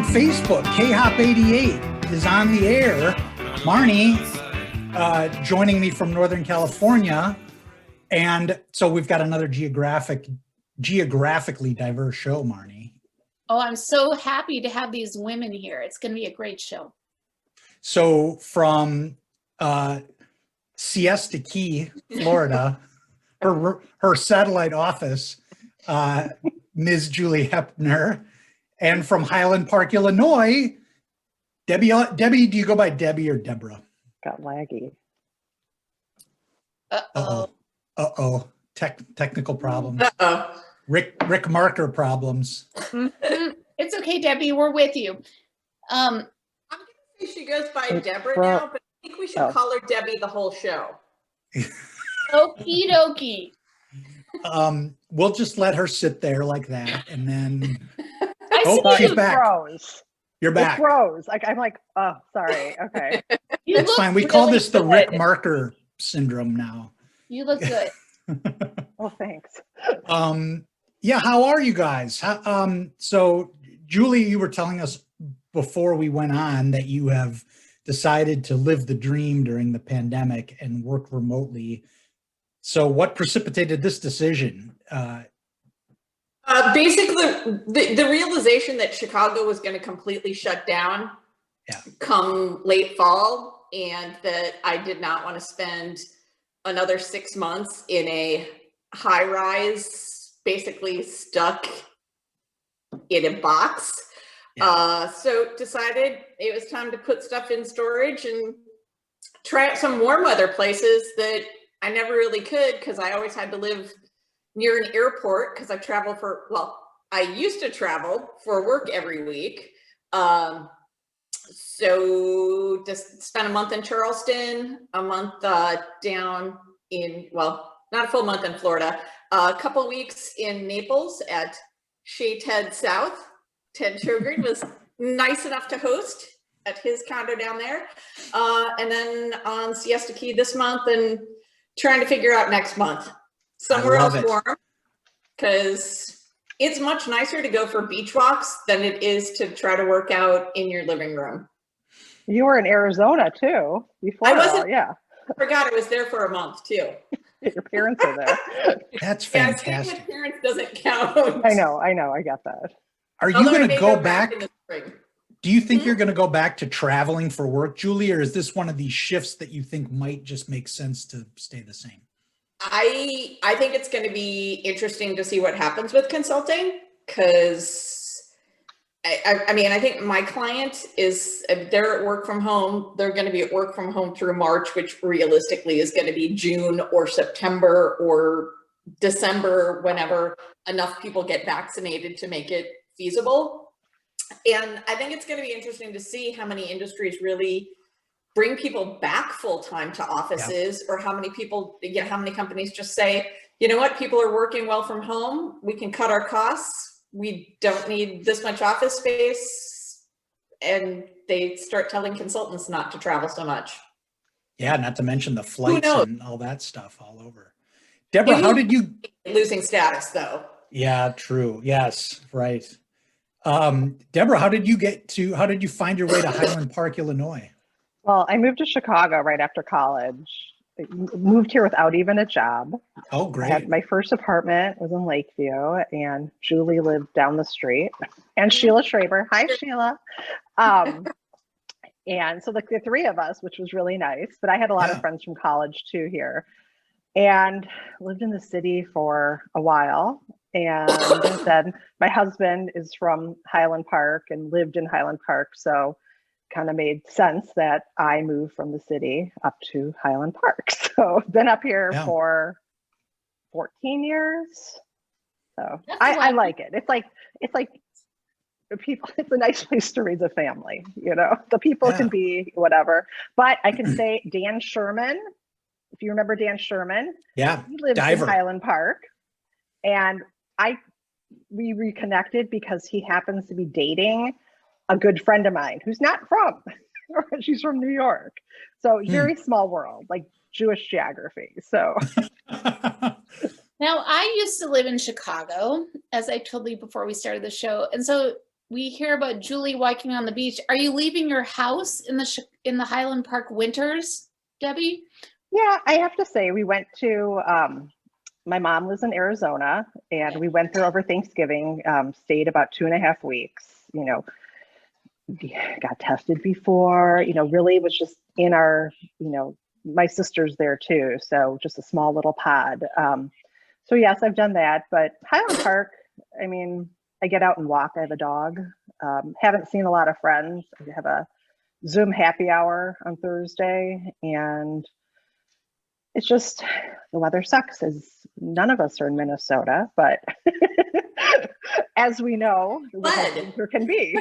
Facebook. KHOp88 is on the air. Marnie joining me from Northern California. And so we've got another geographically diverse show, Marnie. Oh, I'm so happy to have these women here. It's going to be a great show. So from Siesta Key, Florida, her satellite office, Ms. Julie Hoepner, and from Highland Park, Illinois, Debbie, do you go by Debbie or Deborah? Got laggy. Uh-oh. Technical problems. Uh-oh. Rick Marker problems. It's okay, Debbie. We're with you. I'm going to say she goes by Deborah now, but I think we should call her Debbie the whole show. Okie dokie. We'll just let her sit there like that, and then She's back. Froze. You're back. It froze. I'm like, oh, sorry. Okay. It's fine. We call this the Rick Marker syndrome now. You look good. Oh, thanks. Yeah, how are you guys? So Julie, you were telling us before we went on that you have decided to live the dream during the pandemic and work remotely. So what precipitated this decision? Basically, the realization that Chicago was going to completely shut down come late fall, and that I did not want to spend another 6 months in a high rise, basically stuck in a box. So decided it was time to put stuff in storage and try out some warm weather places that I never really could, because I always had to live near an airport, because I used to travel for work every week. So just spent a month in Charleston, a month down in, not a full month in Florida, a couple weeks in Naples at Shea Ted South. Ted Shogren was nice enough to host at his condo down there. And then on Siesta Key this month, and trying to figure out next month. Somewhere else warm, because it's much nicer to go for beach walks than it is to try to work out in your living room. You were in Arizona too. Before I forgot I was there for a month too. Your parents are there. That's fantastic. Yeah, staying with parents doesn't count. I know. I get that. Are you going to go back? Do you think you're going to go back to traveling for work, Julie, or is this one of these shifts that you think might just make sense to stay the same? I think it's going to be interesting to see what happens with consulting, because I think my client is, they're at work from home. They're going to be at work from home through March, which realistically is going to be June or September or December, whenever enough people get vaccinated to make it feasible. And I think it's going to be interesting to see how many industries really bring people back full-time to offices, or how many people, how many companies just say, you know what, people are working well from home. We can cut our costs. We don't need this much office space. And they start telling consultants not to travel so much. Yeah, not to mention the flights and all that stuff all over. Deborah, how did you... Losing status though. Yeah, true. Yes, right. Deborah, how did you find your way to Highland Park, Illinois? Well, I moved to Chicago right after college. I moved here without even a job. Oh, great. I had my first apartment was in Lakeview, and Julie lived down the street, and Sheila Schraber. Hi, Sheila. And so the three of us, which was really nice, but I had a lot of friends from college too here, and lived in the city for a while. And then my husband is from Highland Park and lived in Highland Park. So kind of made sense that I moved from the city up to Highland Park. So been up here for 14 years. So I like it. It's like people, it's a nice place to raise a family, the people can be whatever, but I can say Dan Sherman, if you remember Dan Sherman, he lives in Highland Park, and we reconnected because he happens to be dating a good friend of mine who's not from, she's from New York. So very small world, like Jewish geography. So now I used to live in Chicago, as I told you before we started the show. And so we hear about Julie walking on the beach. Are you leaving your house in the Highland Park winters, Debbie? Yeah, I have to say, we went to, my mom lives in Arizona, and we went there over Thanksgiving, stayed about 2.5 weeks, you know, got tested before, you know, really was just in our, you know, my sister's there too, so just a small little pod. So yes, I've done that, but Highland Park, I mean, I get out and walk. I have a dog. Haven't seen a lot of friends. I have a Zoom happy hour on Thursday, and it's just the weather sucks, as none of us are in Minnesota, but as we know, the winter can be.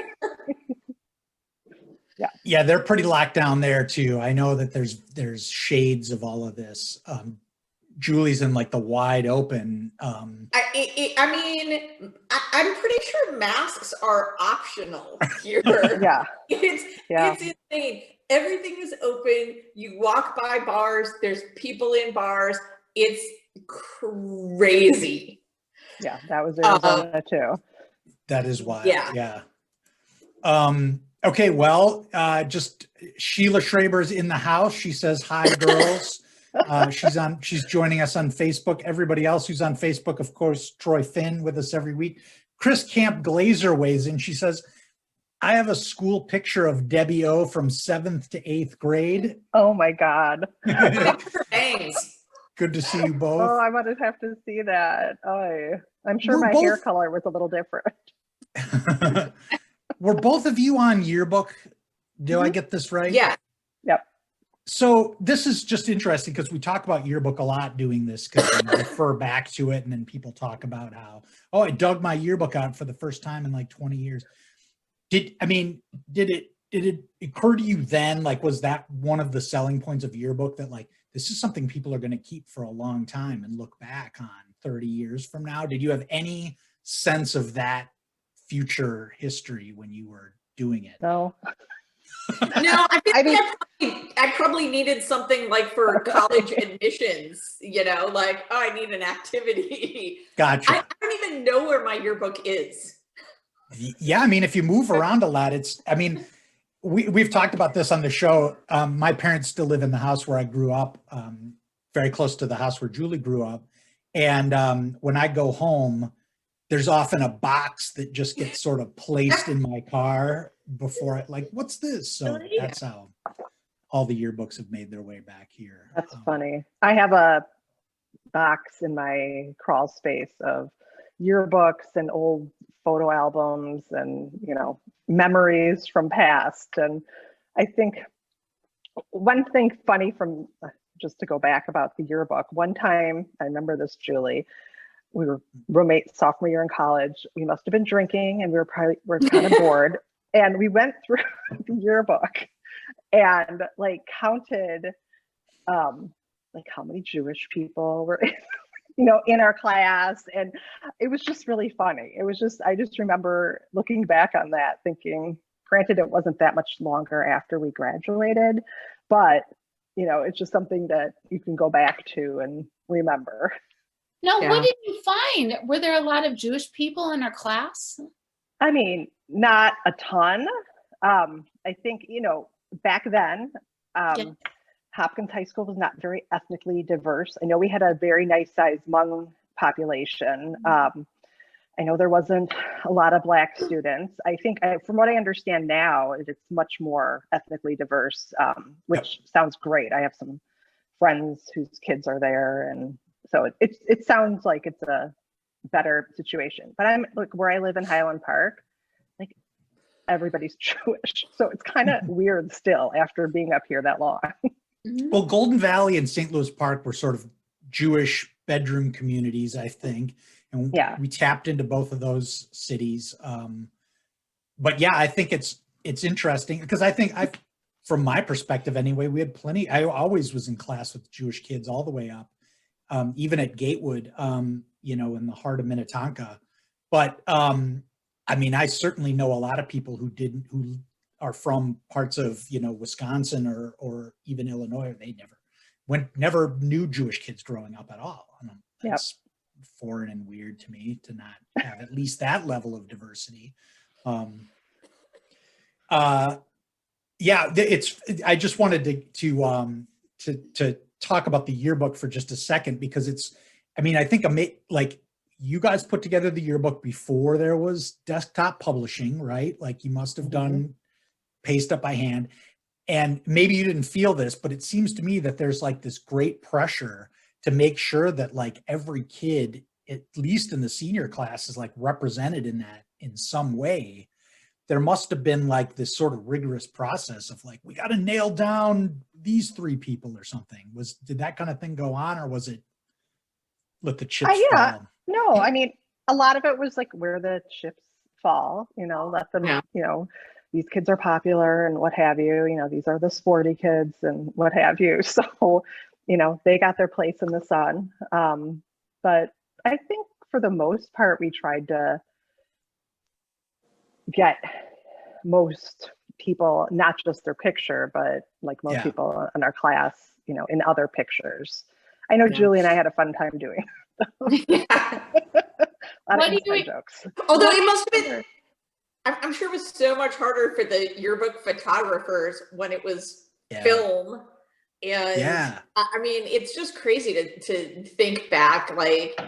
Yeah, they're pretty locked down there too. I know that there's shades of all of this. Julie's in like the wide open. I'm pretty sure masks are optional here. Yeah. It's insane. Everything is open. You walk by bars. There's people in bars. It's crazy. Yeah, that was Arizona too. That is wild. Yeah. Okay, well, just Sheila Schraber's in the house. She says, hi, girls. She's joining us on Facebook. Everybody else who's on Facebook, of course, Troy Finn with us every week. Chris Camp Glazer weighs in. She says, I have a school picture of Debbie O from 7th to 8th grade. Oh my God. Thanks. Good to see you both. Oh, I would have to see that. Oh, I'm sure my hair color was a little different. Were both of you on yearbook? Do I get this right? Yeah. Yep. So this is just interesting because we talk about yearbook a lot doing this because we refer back to it, and then people talk about how, oh, I dug my yearbook out for the first time in like 20 years. Did it occur to you then, like, was that one of the selling points of yearbook, that like, this is something people are going to keep for a long time and look back on 30 years from now? Did you have any sense of that future history when you were doing it? No. No, I probably needed something like for college admissions, you know, like, oh, I need an activity. Gotcha. I don't even know where my yearbook is. Yeah, I mean, if you move around a lot, we've talked about this on the show. My parents still live in the house where I grew up, very close to the house where Julie grew up. And when I go home, there's often a box that just gets sort of placed in my car before it, like, what's this? So that's how all the yearbooks have made their way back here. That's funny. I have a box in my crawl space of yearbooks and old photo albums and, you know, memories from past. And I think one thing funny from, just to go back about the yearbook, one time, I remember this, Julie, we were roommates sophomore year in college. We must have been drinking and we're kind of bored. And we went through the yearbook and like counted like how many Jewish people were you know, in our class. And it was just really funny. It was just, I just remember looking back on that thinking, granted, it wasn't that much longer after we graduated, but you know, it's just something that you can go back to and remember. No, what did you find? Were there a lot of Jewish people in our class? I mean, not a ton. I think, you know, back then, Hopkins High School was not very ethnically diverse. I know we had a very nice sized Hmong population. I know there wasn't a lot of Black students. I think from what I understand now, it's much more ethnically diverse, which sounds great. I have some friends whose kids are there, and so it sounds like it's a better situation. But I'm like, where I live in Highland Park, like everybody's Jewish. So it's kind of weird still after being up here that long. Well, Golden Valley and St. Louis Park were sort of Jewish bedroom communities, I think. And we tapped into both of those cities. But yeah, I think it's interesting because I think from my perspective anyway, we had plenty. I always was in class with Jewish kids all the way up, even at Gatewood, you know, in the heart of Minnetonka. But I mean, I certainly know a lot of people who are from parts of, you know, Wisconsin or even Illinois. They never knew Jewish kids growing up at all. It's foreign and weird to me to not have at least that level of diversity. Yeah, I just wanted to talk about the yearbook for just a second, because I think like you guys put together the yearbook before there was desktop publishing, right? Like you must have done paste up by hand, and maybe you didn't feel this, but it seems to me that there's like this great pressure to make sure that like every kid, at least in the senior class, is like represented in that in some way. There must have been like this sort of rigorous process of like, we got to nail down these 3 people or something. Did that kind of thing go on, or was it let the chips Yeah, fall? no, I mean, a lot of it was like where the chips fall, let them, these kids are popular and what have you, these are the sporty kids and what have you. So, they got their place in the sun. But I think for the most part, we tried to get most people, not just their picture, but like most people in our class, in other pictures. I know Julie and I had a fun time doing a lot of inside jokes. Although it must have been, I'm sure it was so much harder for the yearbook photographers when it was film. And I mean, it's just crazy to think back. Like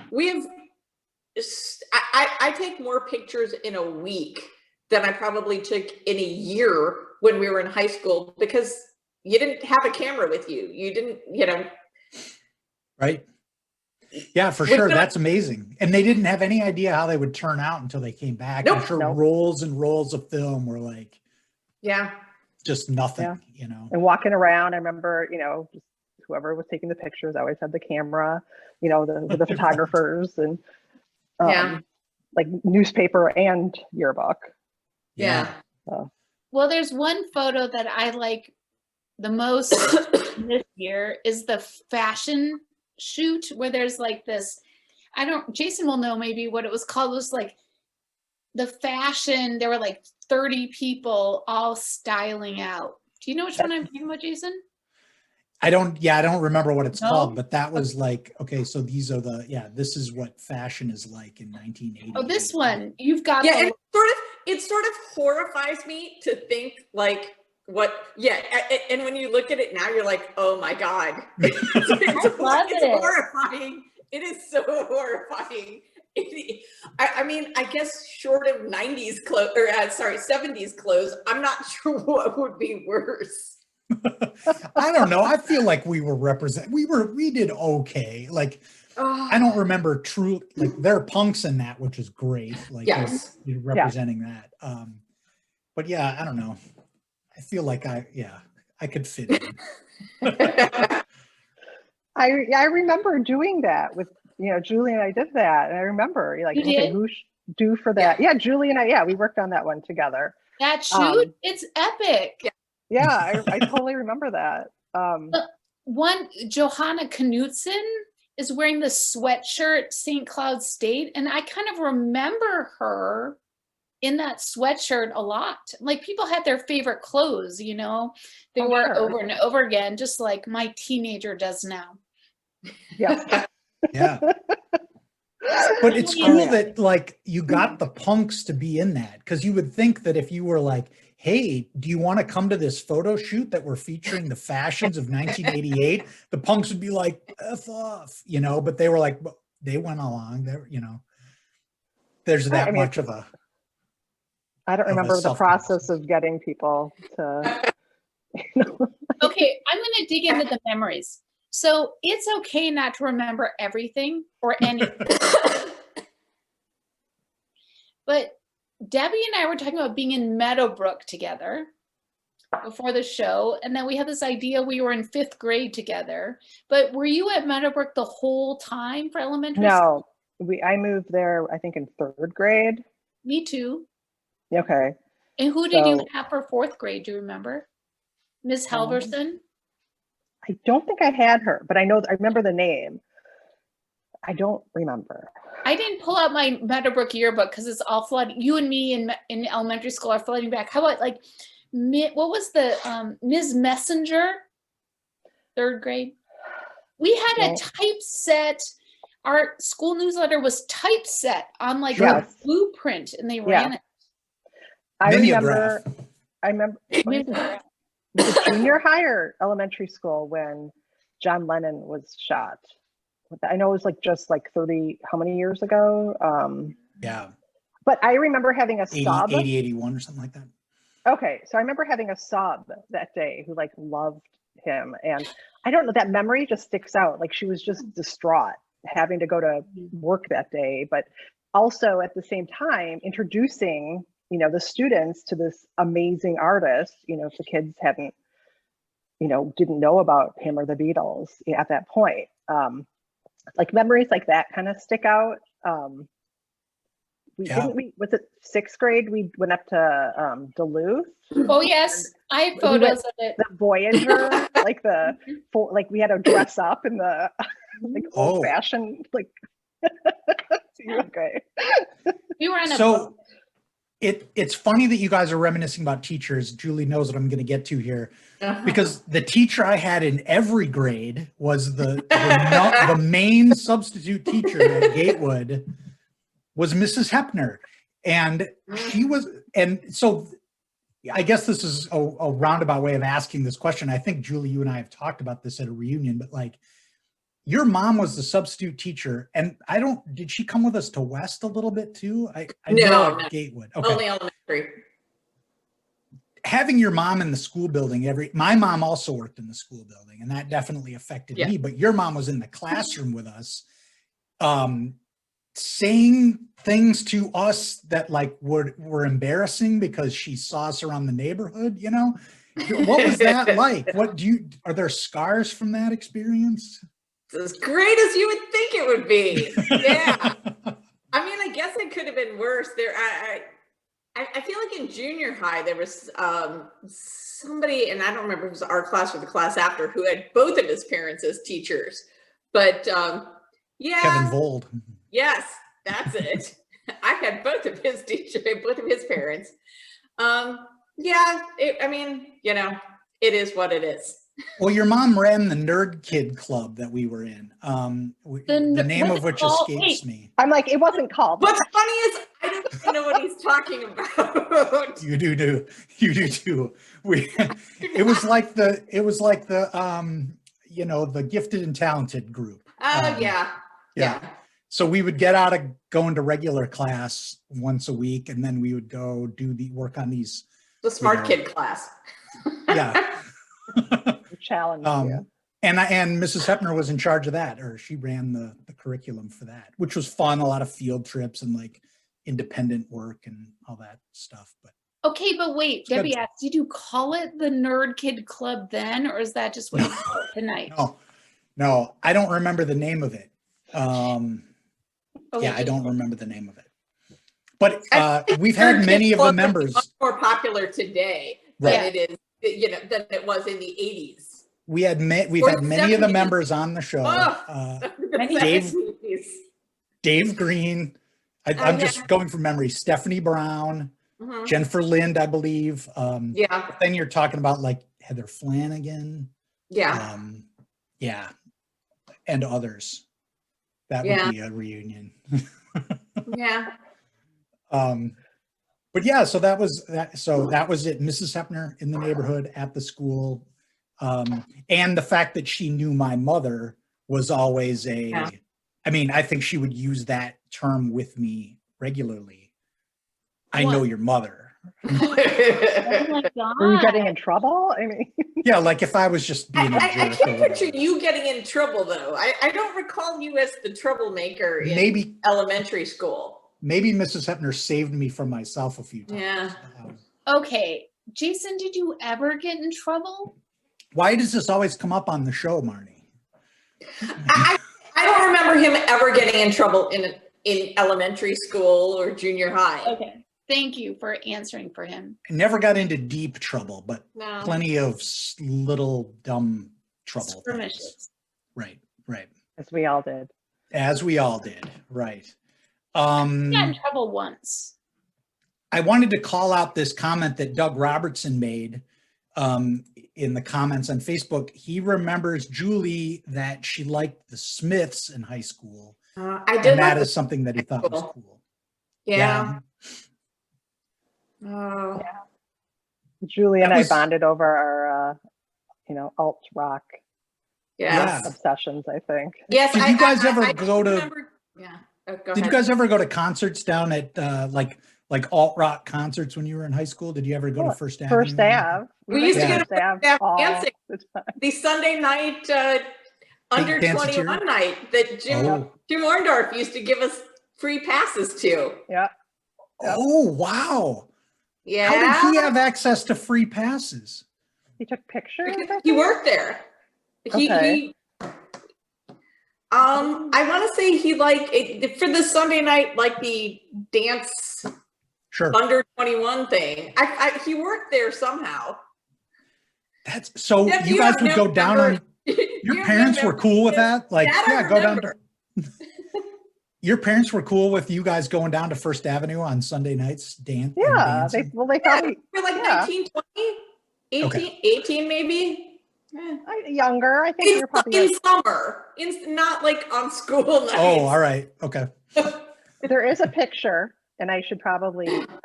I take more pictures in a week than I probably took in a year when we were in high school, because you didn't have a camera with you. You didn't, Right. Yeah, for sure. That's amazing. And they didn't have any idea how they would turn out until they came back. I'm sure rolls and rolls of film were like, just nothing, And walking around, I remember, just whoever was taking the pictures always had the camera, the photographers and like newspaper and yearbook. Yeah. Well, there's one photo that I like the most this year is the fashion shoot where there's like this, Jason will know maybe what it was called. It was like the fashion, there were like 30 people all styling out. Do you know which one I'm talking about, Jason? I don't remember what it's called, but that was like, okay, so these are this is what fashion is like in 1980. Oh, this one, you've got and it sort of horrifies me to think like and when you look at it now, you're like, oh my God. It's horrifying. It is so horrifying. I mean, I guess short of 90s clothes, or 70s clothes, I'm not sure what would be worse. I don't know. I feel like we did okay. Like, I don't remember like there are punks in that, which is great. Like you're representing that. But yeah, I don't know. I feel like I could fit in. I remember doing that with, Julie and I did that. And I remember like, okay, who should do for that? Yeah, Julie and I, we worked on that one together. That shoot, it's epic. Yeah, I totally remember that. One, Johanna Knutson is wearing the sweatshirt St. Cloud State, and I kind of remember her in that sweatshirt a lot. Like people had their favorite clothes, they wore over and over again, just like my teenager does now. Yeah. Yeah. But it's cool that like you got the punks to be in that, because you would think that if you were like, hey, do you want to come to this photo shoot that we're featuring the fashions of 1988? The punks would be like, F off, but they were like, they went along there, there's that much of a. I don't remember the process of getting people to. Okay, I'm going to dig into the memories. So it's okay not to remember everything or anything. But Debbie and I were talking about being in Meadowbrook together before the show. And then we had this idea we were in 5th grade together. But were you at Meadowbrook the whole time for elementary school? No, I moved there, I think in 3rd grade. Me too. Okay. And who did you have for 4th grade? Do you remember? Ms. Halverson? I don't think I had her, but I remember the name. I don't remember. I didn't pull out my Meadowbrook yearbook because it's all flooding. You and me in elementary school are flooding back. How about like, what was the Ms. Messenger? 3rd grade. We had a typeset. Our school newsletter was typeset on like a blueprint, and they ran it. I Mimeograph. remember, was it junior high or elementary school when John Lennon was shot? I know it was like just like 30, how many years ago? Yeah, But I remember having a 80, sub. 81 or something like that. Okay, so I remember having a sub that day who like loved him, and I don't know, that memory just sticks out. Like she was just distraught having to go to work that day, but also at the same time introducing, you know, the students to this amazing artist. You know, if the kids hadn't, you know, didn't know about him or the Beatles at that point. Like memories like that kind of stick out. Was it sixth grade? We went up to Duluth. Oh yes, I have photos of it. The Voyager, like like we had to dress up in the like old fashioned, like it was great. We were on a So it's funny that you guys are reminiscing about teachers. Julie knows what I'm going to get to here, because the teacher I had in every grade was the main substitute teacher at Gatewood was Mrs. Hoepner. And she was, and so I guess this is a roundabout way of asking this question. I think Julie, you and I have talked about this at a reunion, but like your mom was the substitute teacher, and did she come with us to West a little bit too? I know at Gatewood. Okay. Only elementary. Having your mom in the school building, my mom also worked in the school building, and that definitely affected me, but your mom was in the classroom with us, saying things to us that like were embarrassing because she saw us around the neighborhood, you know? What was that like? Are there scars from that experience? It's as great as you would think it would be. Yeah. I mean, I guess it could have been worse. I feel like in junior high, there was somebody, and I don't remember if it was our class or the class after, who had both of his parents as teachers. But yeah. Kevin Vold. Yes, that's it. I had both of his teachers, both of his parents. Yeah, I mean, you know, it is what it is. Well, your mom ran the Nerd Kid Club that we were in, the name of which escapes me. I'm like, it wasn't called. What's funny is I don't even know what he's talking about. You do too. It was like the you know, the gifted and talented group. Yeah. So we would get out of going to regular class once a week, and then we would go do work on these. The smart kid class. Yeah. Challenge. And Mrs. Hoepner was in charge of that, or she ran the curriculum for that, which was fun. A lot of field trips and like independent work and all that stuff. But okay, but wait, Debbie asked, did you call it the Nerd Kid Club then, or is that just what you call it tonight? No, I don't remember the name of it. Okay. Yeah, I don't remember the name of it. But we've had many of the members. Much more popular today than it is, you know, than it was in the 80s. We've had many of the members on the show. Dave Green. I'm just going from memory. Stephanie Brown, Jennifer Lind, I believe. Then you're talking about like Heather Flanagan. Yeah. And others. That would be a reunion. Yeah. But yeah, so that was that. So that was it. Mrs. Hoepner in the neighborhood at the school. And the fact that she knew my mother was always I mean, I think she would use that term with me regularly. I know your mother. Oh my God. Were you getting in trouble? I mean, yeah, like if I was just being a jerk. I can't picture you getting in trouble though. I don't recall you as the troublemaker in elementary school. Maybe Mrs. Hoepner saved me from myself a few times. Yeah. Okay, Jason, did you ever get in trouble? Why does this always come up on the show, Marnie? I don't remember him ever getting in trouble in elementary school or junior high. Okay, thank you for answering for him. I never got into deep trouble, but plenty of little dumb trouble. Skirmishes. Right. as we all did. As we all did, right. I got in trouble once. I wanted to call out this comment that Doug Robertson made in the comments on Facebook. He remembers Julie that she liked the Smiths in high school. I did. And that is something that he thought was cool. Yeah. Oh, Julie and That I was- bonded over our, alt rock yes. Yeah. obsessions, I think. Yes. Did you guys ever I go to- remember- Yeah. Oh, go Did you ahead. guys ever go to concerts down at like alt rock concerts when you were in high school? Did you ever go to First Avenue? First Ave. We used to Yeah. go to First Ave Ave all dancing. the time. The Sunday night under Dance at 21 night that Jim Oh. Orndorff used to give us free passes to. Yeah. Yep. Oh, wow. Yeah. How did he have access to free passes? He took pictures. Because he worked there. Okay. I want to say he for the Sunday night, like the dance Sure. under 21 thing. He worked there somehow. That's so Deb, you you guys have would no go down number. on your parents were cool with that? Like, That I yeah, go down remember. to your parents were cool with you guys going down to First Avenue on Sunday nights, dance. and Yeah. They dancing? probably We're like Yeah. 19, 20, 18, Okay. 18 maybe. Eh. younger. I think we were probably In like, summer, not like on school nights. Oh, all right. Okay. there is a picture, and I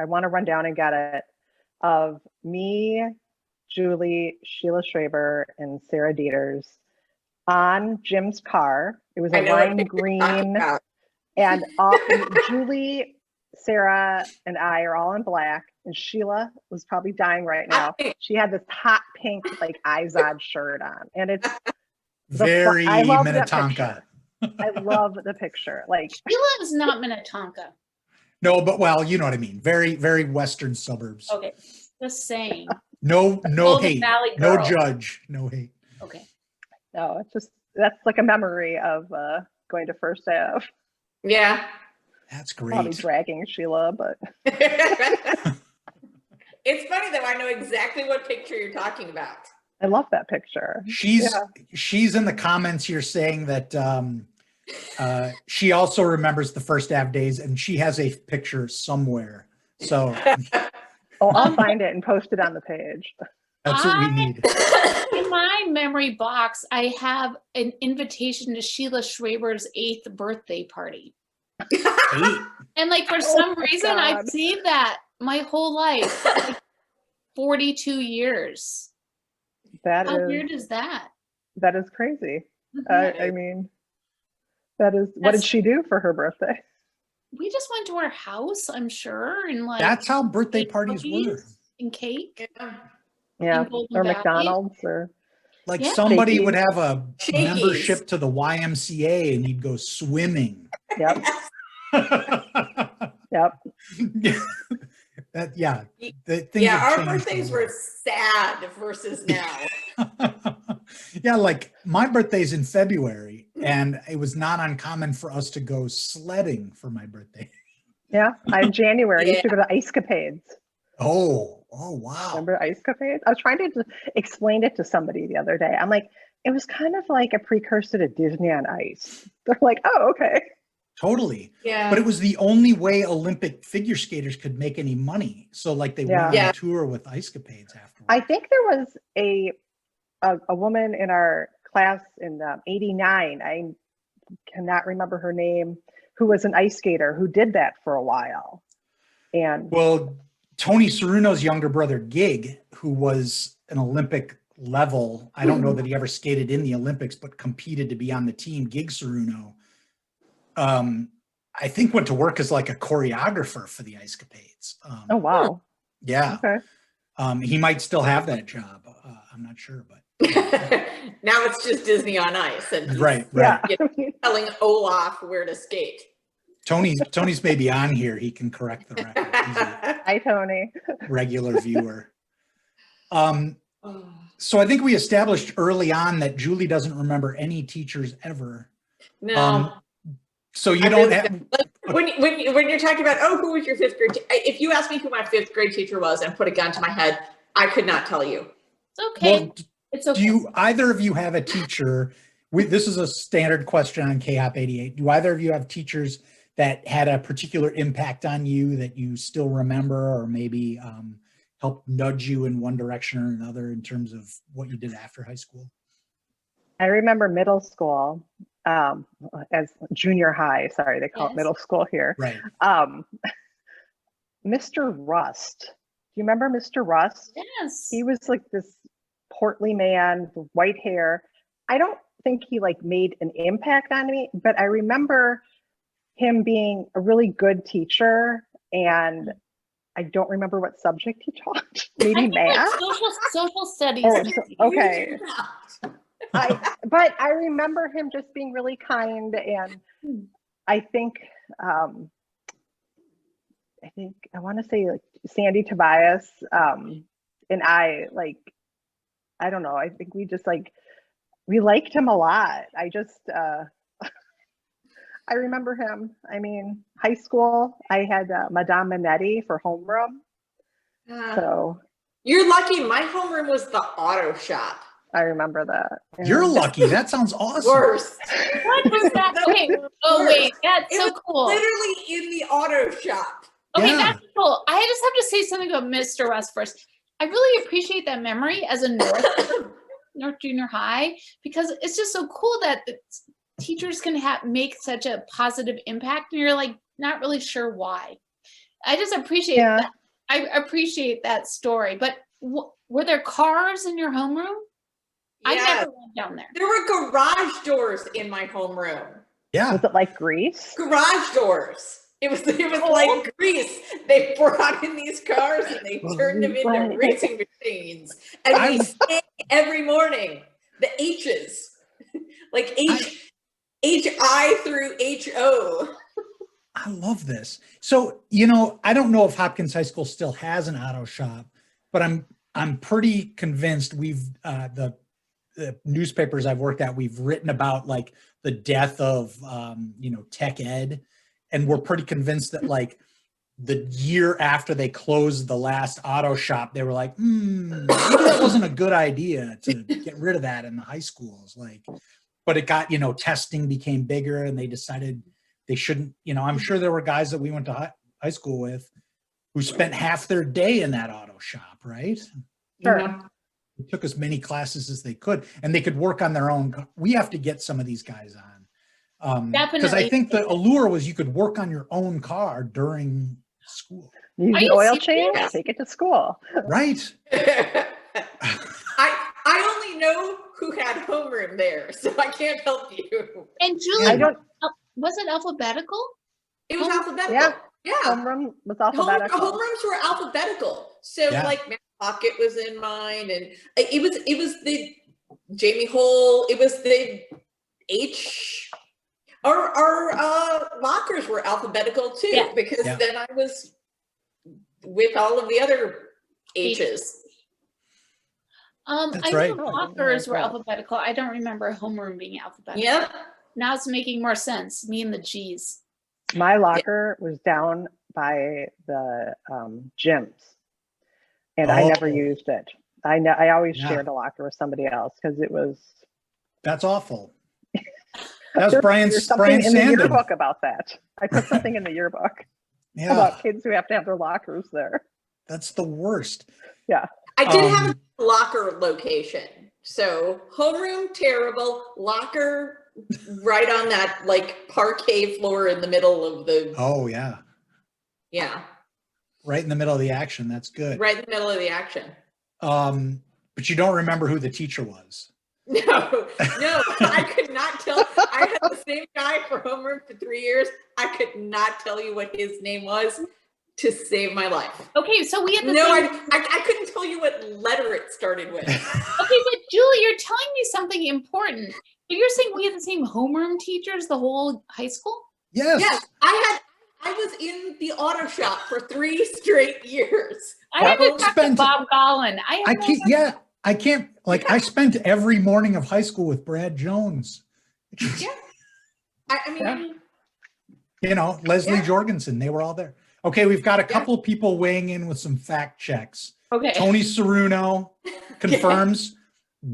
want to run down and get it, of me, Julie, Sheila Schraber, and Sarah Dieters on Jim's car. It was I a know what lime picture you're talking green, about. and Julie, Sarah, and I are all in black, and Sheila was probably dying right now. She had this hot pink, like Izod shirt on, and it's Very I love that Minnetonka. picture. I love the picture. Like, Sheila is not Minnetonka. No, but well, you know what I mean. Very, very western suburbs. Okay, just saying. No Golden hate. Valley No girl. judge. No hate. Okay. no, it's just that's like a memory of going to First Ave. Yeah. That's Probably great. dragging Sheila, but It's funny though, I know exactly what picture you're talking about. I love that picture. She's in the comments here saying that she also remembers the First Ave days, and she has a picture somewhere. So Oh, I'll find it and post it on the page. that's what we need. In my memory box, I have an invitation to Sheila Schraber's 8th birthday party. 8. And like for Oh some my reason, God. I've seen that my whole life, like 42 years. That How is weird is that? that is crazy. Mhm. I mean, that is what did That's- she do for her birthday? We just went to her house, I'm sure, and like That's how birthday ate parties were. cookies and cake. Yeah, Golden or Valley. McDonald's or Like Yeah. somebody Shakey's. would have a Shakey's. membership to the YMCA and you'd go swimming. yep, yep. Yeah. The things Yeah, have our changed a birthdays little. were sad versus now. Yeah, like my birthday's in February, and it was not uncommon for us to go sledding for my birthday. Yeah, I'm January. I used to Yeah. go to Ice Capades. Oh wow. Remember Ice Capades? I was trying to explain it to somebody the other day. I'm like, it was kind of like a precursor to Disney on Ice. They're like, oh, okay. Totally. Yeah. But it was the only way Olympic figure skaters could make any money. So like they went on Yeah. a tour with Ice Capades afterwards. I think there was a woman in our class in '89. I cannot remember her name, who was an ice skater who did that for a while. And Well, Tony Ceruno's younger brother, Gig, who was an Olympic level, I don't know that he ever skated in the Olympics, but competed to be on the team, Gig Ceruno, I think went to work as like a choreographer for the Ice Capades. oh wow, Yeah. okay. He might still have that job. I'm not sure, but Now it's just Disney on Ice and he's right. Yeah, telling Olaf where to skate. Tony's maybe on here. He can correct the record. He's a hi Tony. regular viewer. So I think we established early on that Julie doesn't remember any teachers ever. No. So you I don't really have, when you're talking about, oh, who was your fifth grade? If you asked me who my fifth grade teacher was and put a gun to my head, I could not tell you. It's okay. well, It's okay. do you, either of you have a teacher? This is a standard question on KHOp88. Do either of you have teachers that had a particular impact on you that you still remember, or maybe helped nudge you in one direction or another in terms of what you did after high school? I remember middle school, as junior high. Sorry, they call it Yes. middle school here. Right. Mr. Rust you remember Mr. Rust? Yes. He was like this portly man with white hair. I don't think he like made an impact on me, but I remember him being a really good teacher, and I don't remember what subject he taught. I Maybe think like math. social studies. Oh, maybe. okay. But I remember him just being really kind, and I think I want to say like Sandy Tobias and I don't know. I think we just like we liked him a lot. I just I remember him. I mean, high school, I had Madame Minetti for homeroom. So you're lucky. My homeroom was the auto shop. I remember that. Yeah. You're lucky. That sounds awesome. Worst. What was that? Okay. Oh wait, that's It so was cool. literally in the auto shop. Okay, Yeah. that's cool. I just have to say something about Mr. Russ first. I really appreciate that memory as a North Junior High, because it's just so cool that teachers can make such a positive impact, and you're like not really sure why. I just appreciate that. I appreciate that story. But were there cars in your homeroom? I never went down there. There were garage doors in my homeroom. Yeah. Was it like Grease? Garage doors. It was like Grease. They brought in these cars and they turned them into racing machines. And we sang every morning. The H's. Like H-I through H-O. I love this. So, you know, I don't know if Hopkins High School still has an auto shop, but I'm pretty convinced we've the newspapers I've worked at, we've written about like the death of you know, tech ed, and we're pretty convinced that like the year after they closed the last auto shop, they were like, maybe that wasn't a good idea to get rid of that in the high schools. Like, but it got, you know, testing became bigger, and they decided they shouldn't, you know. I'm sure there were guys that we went to high school with who spent half their day in that auto shop, right? Sure. Mm-hmm. They took as many classes as they could, and they could work on their own. We have to get some of these guys on. Because I think the allure was you could work on your own car during school. Use an oil change, take it to school. Right. I only know who had homeroom there, so I can't help you. And Julie, I was it alphabetical? It was alphabetical. Yeah. Yeah. Homeroom was alphabetical. Homerooms were alphabetical. So like Mary Pocket was in mine, and it was the Jamie Hole, it was the H. Our lockers were alphabetical too, because then I was with all of the other H's. That's I right. know lockers were alphabetical. I don't remember homeroom being alphabetical. Yeah. Now it's making more sense. Me and the G's. My locker was down by the gyms, and I never used it. I always shared a locker with somebody else because it was. That's awful. That was Brian in the Sandin. yearbook about that. I put something in the yearbook about kids who have to have their lockers there. That's the worst. Yeah. I did have a locker location. So homeroom, terrible. Locker right on that like parquet floor in the middle of the. Oh, yeah. Yeah. Right in the middle of the action. That's good. Right in the middle of the action. But you don't remember who the teacher was. No, I could not tell. I had the same guy for homeroom for 3 years. I could not tell you what his name was to save my life. Okay, so we had the I couldn't tell you what letter it started with. Okay, but Julie, you're telling me something important. So you're saying we had the same homeroom teachers the whole high school? Yes. Yes, I was in the auto shop for 3 straight years. I had to talk to Bob Gollin. I can't, like, I spent every morning of high school with Brad Jones. Yeah. I mean, you know, Leslie Jorgensen, they were all there. Okay, we've got a couple of people weighing in with some fact checks. Okay. Tony Ceruno confirms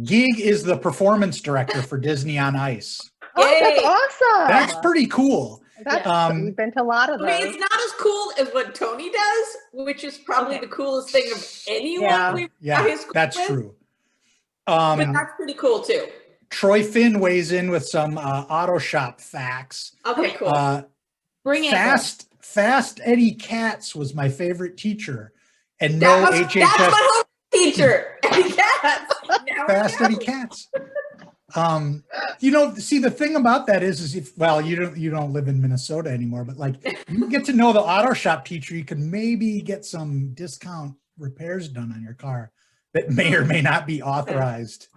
Gig is the performance director for Disney on Ice. Oh, that's awesome. That's pretty cool. We've been to a lot of those. It's not as cool as what Tony does, which is probably the coolest thing of anyone we've got his school that's with. true. But that's pretty cool too. Troy Finn weighs in with some auto shop facts. Okay, cool. Bring it. Fast Eddie Katz was my favorite teacher. and no That's HHS my home teacher. Eddie Katz. Now I fast know. Eddie Katz. See, the thing about that is if, well, you don't live in Minnesota anymore, but like you get to know the auto shop teacher, you can maybe get some discount repairs done on your car that may or may not be authorized.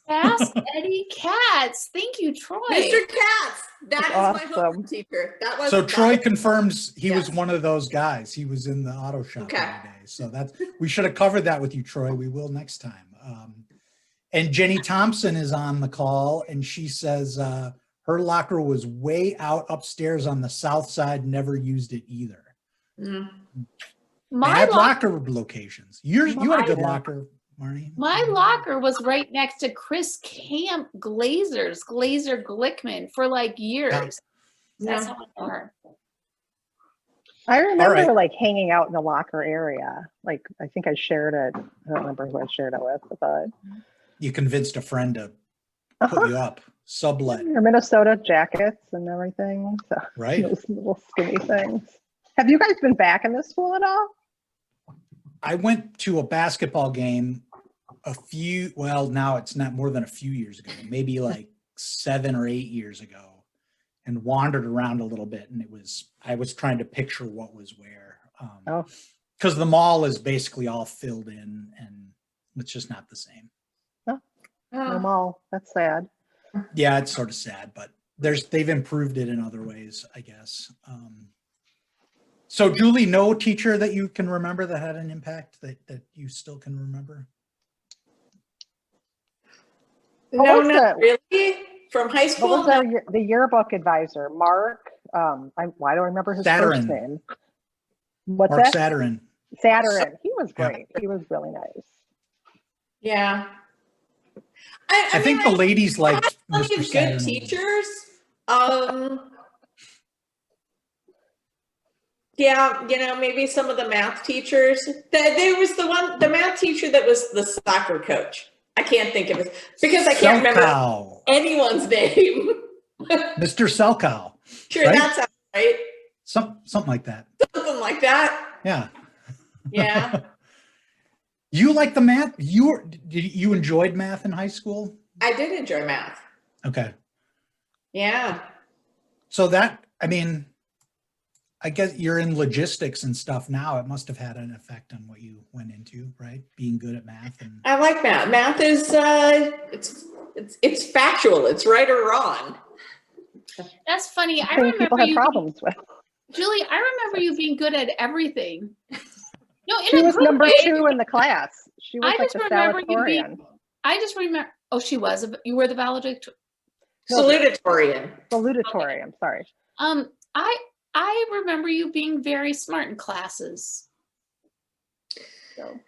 Ask Eddie Katz. Thank you, Troy. Mr. Katz. That is Awesome. my home teacher. So Troy that was- confirms he was Yes. one of those guys. He was in the auto shop Okay. every day. So we should have covered that with you, Troy. We will next time. And Jenny Thompson is on the call, and she says her locker was way out upstairs on the south side, never used it either. Mm. My Bad locker locations. You had a good My- locker, Marnie. My locker was right next to Chris Camp Glazer Glickman for like years. That's Yeah. how I know her. I remember right. like hanging out in the locker area. Like I think I shared it. I don't remember who I shared it with, but You convinced a friend to put you up, sublet, your Minnesota jackets and everything. So right? those little skinny things. Have you guys been back in this school at all? I went to a basketball game now it's not more than a few years ago, maybe like 7 or 8 years ago, and wandered around a little bit. And I was trying to picture what was where. Because the mall is basically all filled in and it's just not the same. No mall. That's sad. Yeah, it's sort of sad, but they've improved it in other ways, I guess. So Julie, no teacher that you can remember that had an impact that you still can remember? No, was not that? really. From high What school. was the yearbook advisor? Mark. Why don't I remember his Satirin. first name? What's Mark that? Satirin. Satirin. He was Yeah. great. He was really nice. Yeah. I think the ladies liked like Mr. good Satirin. teachers. Yeah, maybe some of the math teachers. There was the math teacher that was the soccer coach. I can't think of it because I can't remember Selkow. anyone's name. Mr. Selkow. Sure, Right? that sounds right. Something like that. Something like that. Yeah. Yeah. You like the math? You enjoyed math in high school? I did enjoy math. Okay. Yeah. So I guess you're in logistics and stuff now. It must have had an effect on what you went into, right? Being good at math. I like math. Math is it's factual. It's right or wrong. That's funny. I Thing people remember have you, problems with. Julie. I remember you being good at everything. No, in She a was good number way. 2 in the class. She was I like just the remember you valedictorian. I just remember. Oh, she was. You were the valedictorian. No, Salutatorian. Salutatorian. Sorry. I remember you being very smart in classes. So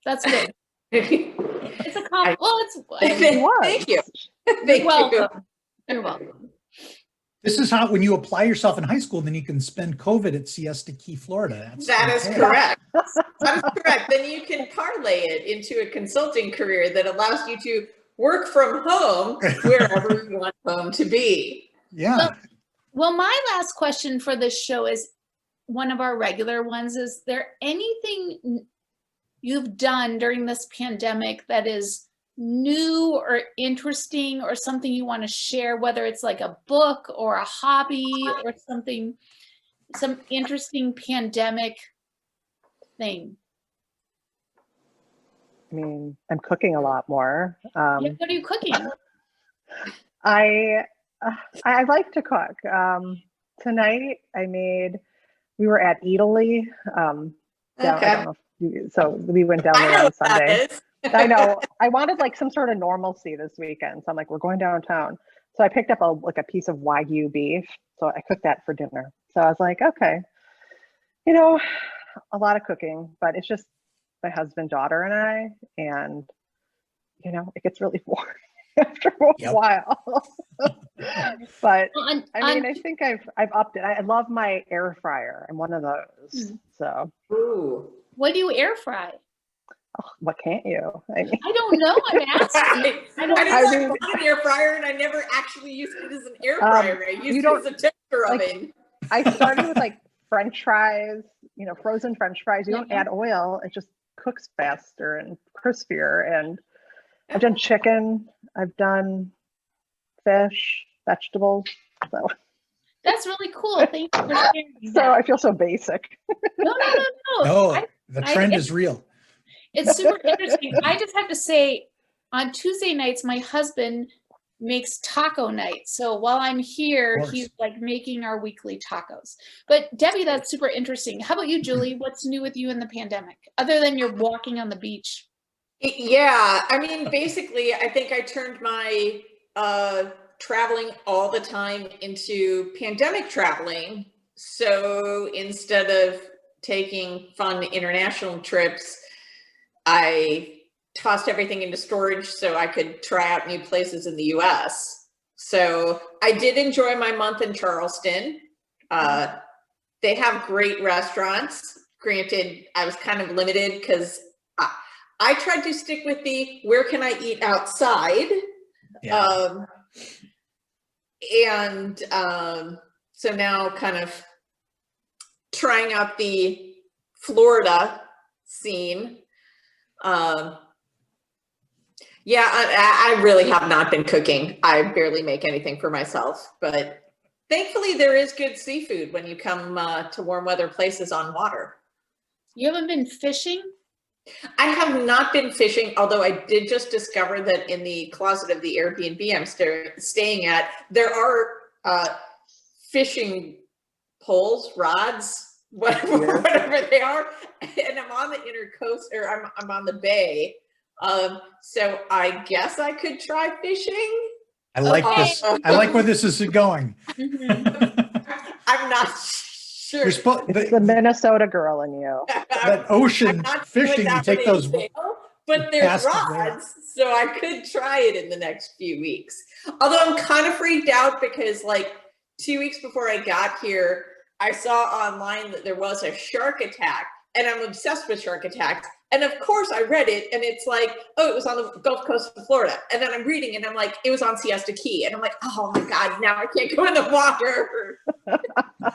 that's good. It's a compliment. Well, She was. Thank you. you're Thank you. welcome. You're welcome. This is how, when you apply yourself in high school, then you can spend COVID at Siesta Key, Florida. That is okay. correct. That is correct. Then you can parlay it into a consulting career that allows you to work from home wherever you want home to be. Yeah. Well, my last question for this show is one of our regular ones. Is there anything you've done during this pandemic that is new or interesting or something you want to share, whether it's like a book or a hobby or something, some interesting pandemic thing? I mean, I'm cooking a lot more. Yeah, what are you cooking? I like to cook. Tonight we were at Italy. I don't know so we went down I there know on what that Sunday. is. I know. I wanted like some sort of normalcy this weekend. So I'm like, we're going downtown. So I picked up a piece of Wagyu beef. So I cooked that for dinner. So I was like, okay, a lot of cooking, but it's just my husband, daughter, and I, and it gets really boring after a while. But Well, I think I've upped it. I love my air fryer. I'm one of those. So Ooh. what do you air fry? what can't you? I mean, I don't know. I'm asking. I mean- bought an air fryer and I never actually used it as an air fryer. I used it as a toaster oven. I started with like French fries frozen French fries. You don't add oil. It just cooks faster and crispier. And I've done chicken. I've done fish, vegetables. So That's really cool. Thank you for sharing so that. I feel so basic. No. No, the trend is real. It's super interesting. I just have to say, on Tuesday nights, my husband makes taco night. So while I'm here, course. he's like making our weekly tacos. But Debbie, that's super interesting. How about you, Julie? What's new with you in the pandemic, other than you're walking on the beach? Yeah, I mean, basically, I think I turned my traveling all the time into pandemic traveling. So instead of taking fun international trips, I tossed everything into storage so I could try out new places in the US. So I did enjoy my month in Charleston. They have great restaurants. Granted, I was kind of limited because I tried to stick with the where can I eat outside? Yeah. So now kind of trying out the Florida scene. Yeah, I really have not been cooking. I barely make anything for myself, but thankfully there is good seafood when you come to warm weather places on water. You haven't been fishing? I have not been fishing, although I did just discover that in the closet of the Airbnb I'm staying at, there are fishing poles, rods, whatever they are, and I'm on the intercoast, or I'm on the bay. So I guess I could try fishing. I like this. I like where this is going. I'm not sure. It's the Minnesota girl in you. That ocean fishing, you take those. But there's rods, so I could try it in the next few weeks. Although I'm kind of freaked out because like 2 weeks before I got here, I saw online that there was a shark attack, and I'm obsessed with shark attacks. And of course I read it, and it's like, oh, it was on the Gulf Coast of Florida. And then I'm reading and I'm like, it was on Siesta Key. And I'm like, oh my God, now I can't go in the water.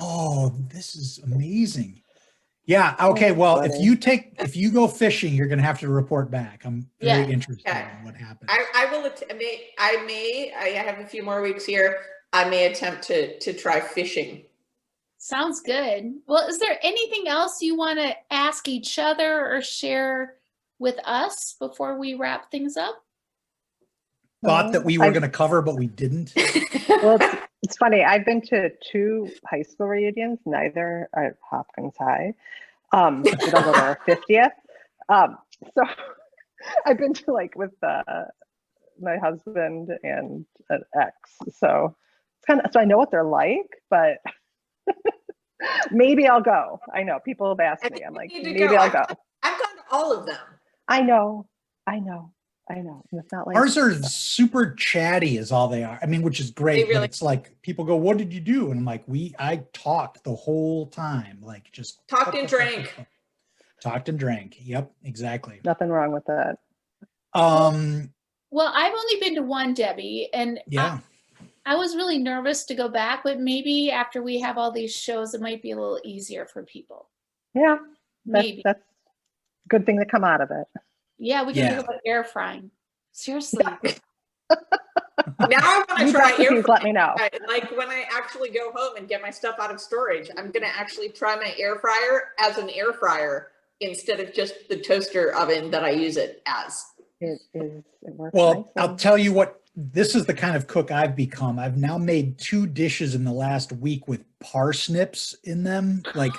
Oh, this is amazing. Yeah. Okay. Well, if you go fishing, you're going to have to report back. I'm very interested in what happens. I will. I have a few more weeks here. I may attempt to try fishing. Sounds good. Well, is there anything else you want to ask each other or share with us before we wrap things up? Thought that we were going to cover, but we didn't. Well, it's funny. I've been to 2 high school reunions, neither are at Hopkins High. We don't go to our 50th. So I've been to like with my husband and an ex. So it's kind of, so I know what they're like, but maybe I'll go. I know people have asked me. I'm like, maybe I'll go. I've gone to all of them. I know. It's not like ours are super chatty is all they are. I mean, which is great. Really, but it's like people go, what did you do? And I'm like, I talked the whole time. Like just talked and drank. Talked and drank. Yep, exactly. Nothing wrong with that. Well, I've only been to one, Debbie, and yeah. I was really nervous to go back, but maybe after we have all these shows, it might be a little easier for people. Yeah, maybe that's a good thing to come out of it. Yeah, we can talk about air frying. Seriously. Now I want to try air frying. Let me know. Like when I actually go home and get my stuff out of storage, I'm going to actually try my air fryer as an air fryer instead of just the toaster oven that I use it as. It works. Well, nicely. I'll tell you what, this is the kind of cook I've become. I've now made 2 dishes in the last week with parsnips in them. Like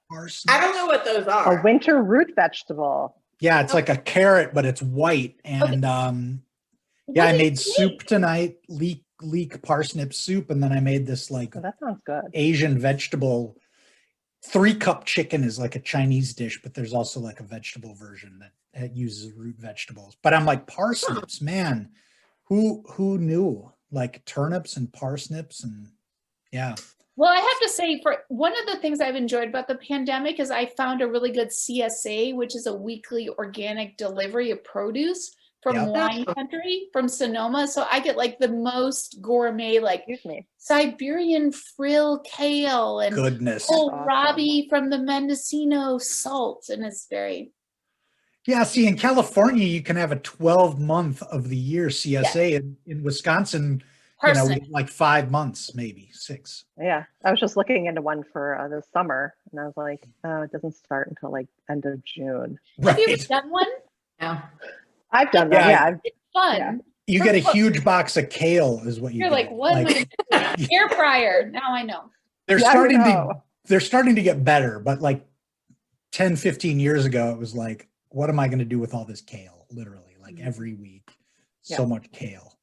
parsnips. I don't know what those are. A winter root vegetable. Yeah, it's like a carrot, but it's white. And yeah, I made soup tonight, leek parsnip soup, and then I made this like that sounds good. Asian vegetable. 3-cup chicken is like a Chinese dish, but there's also like a vegetable version that uses root vegetables. But I'm like, parsnips, man, who knew? Like turnips and parsnips and yeah. Well, I have to say, for one of the things I've enjoyed about the pandemic is I found a really good CSA, which is a weekly organic delivery of produce from Yep. wine country, from Sonoma. So I get like the most gourmet, like Excuse me. Siberian frill kale and Goodness. kohlrabi from the Mendocino salt. And it's very, Yeah, see, in California, you can have a 12-month of the year CSA. In Wisconsin, we parsnip. get like 5 months, maybe 6. Yeah, I was just looking into one for this summer, and I was like, oh, it doesn't start until like end of June. Have you ever Right. done one? Yeah. I've done that. Yeah, Yeah, It's fun. Yeah. You get a huge box of kale is what you You're get. like, what am I gonna do? Air fryer. Now I know. They're Yeah, I starting to know. they're starting to get better, but like 10, 15 years ago, it was like, what am I going to do with all this kale? Literally, like every week, so much kale.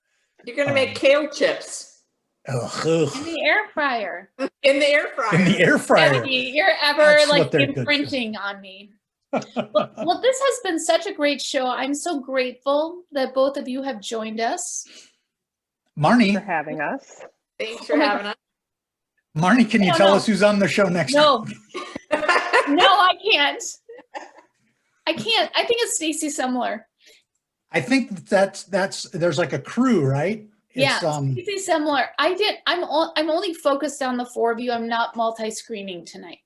You're gonna make kale chips Ugh, In the air fryer. in the air fryer. in the air fryer. Debbie, you're ever That's like what they're good for. imprinting on me. Well, this has been such a great show. I'm so grateful that both of you have joined us. for Marnie, having us. Thanks Oh for my having us. Marnie, can you No, tell no. us who's on the show next No, week? no, I can't. I can't. I think it's Stacy Semler. I think that's there's like a crew, right? Yeah, It's, Stacy Semler. I'm only focused on the 4 of you. I'm not multi-screening tonight.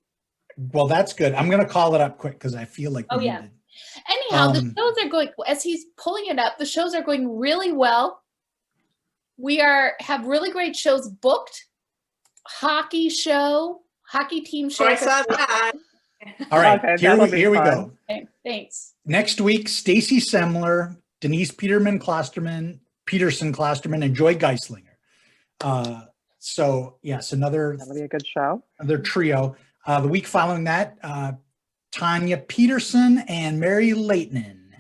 well, that's good. I'm going to call it up quick because I feel like Oh, we yeah. need to- Anyhow, the Um, shows are going, as he's pulling it up, the shows are going really well. We have really great shows booked. Hockey team show. So I saw that. All right, Okay, here that'll be we fun. go. Okay, thanks. Next week, Stacy Semler, Denise Peterson Klosterman, and Joy Geislinger. So yes, another That'll be a good show. trio. The week following that, Tanya Peterson and Mary Leighton,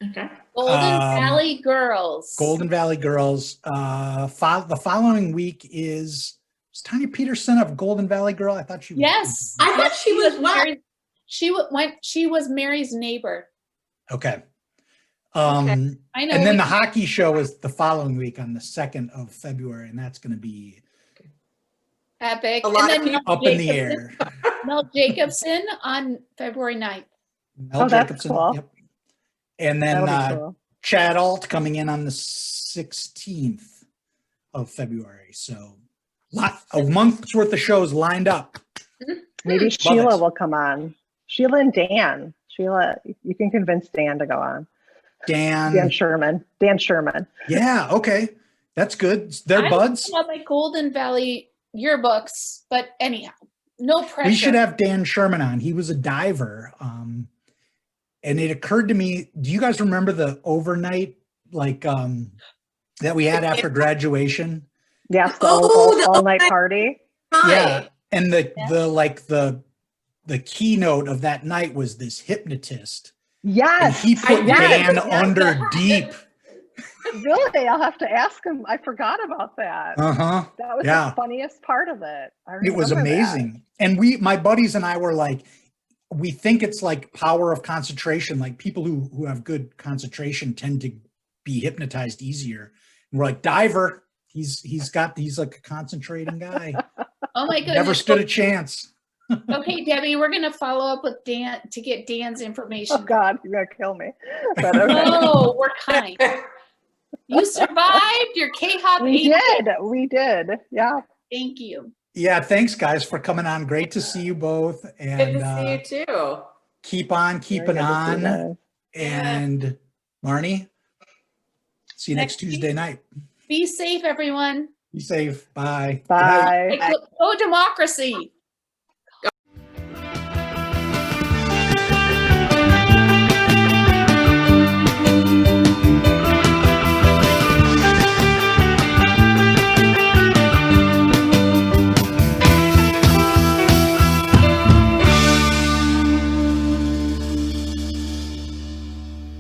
Okay. Golden Valley Girls. Golden Valley Girls. The following week is Tanya Peterson of Golden Valley Girl. I thought she was. Yes. I thought she was what? Mary's, she was Mary's neighbor. Okay. Okay. I know. And then the hockey show is the following week on the 2nd of February, and that's going to be epic. A lot and of then people- up in the air. Mel Jacobson on February 9th. Mel Oh, that's Jacobson. cool. Yep. And That'll then be cool. Chad Alt coming in on the 16th of February. So a month's worth of shows lined up. Maybe Love Sheila it. will come on. Sheila and Dan. Sheila, you can convince Dan to go on. Dan Dan. Sherman. Dan Sherman. Yeah. Okay. That's good. They're I buds. don't know about my Golden Valley yearbooks, but anyhow, no pressure. We should have Dan Sherman on. He was a diver. And it occurred to me, do you guys remember the overnight that we had after graduation? Yes, the Oh, the all night all-night- party. Yeah. And the keynote of that night was this hypnotist. And Yes. he put yes, Dan yes. under deep. Really? I'll have to ask him. I forgot about that. Uh-huh. That was yeah. the funniest part of it. It was remember that. amazing. And my buddies and I were like, we think it's like power of concentration. Like people who have good concentration tend to be hypnotized easier. And we're like, diver, he's like a concentrating guy. Oh my goodness. Never stood a chance. Okay, Debbie, we're gonna follow up with Dan to get Dan's Oh information. God, you're gonna kill me. But okay. No, we're kind. You survived your KHOp88. We did. Yeah. Thank you. Yeah, thanks guys for coming on. Great to see you both. Good And to see you too. keep on keeping Very good to see you on. guys. And Marnie, see you next Next week. Tuesday night. Be safe, everyone. Be safe. Bye. Good night. Bye. Go democracy.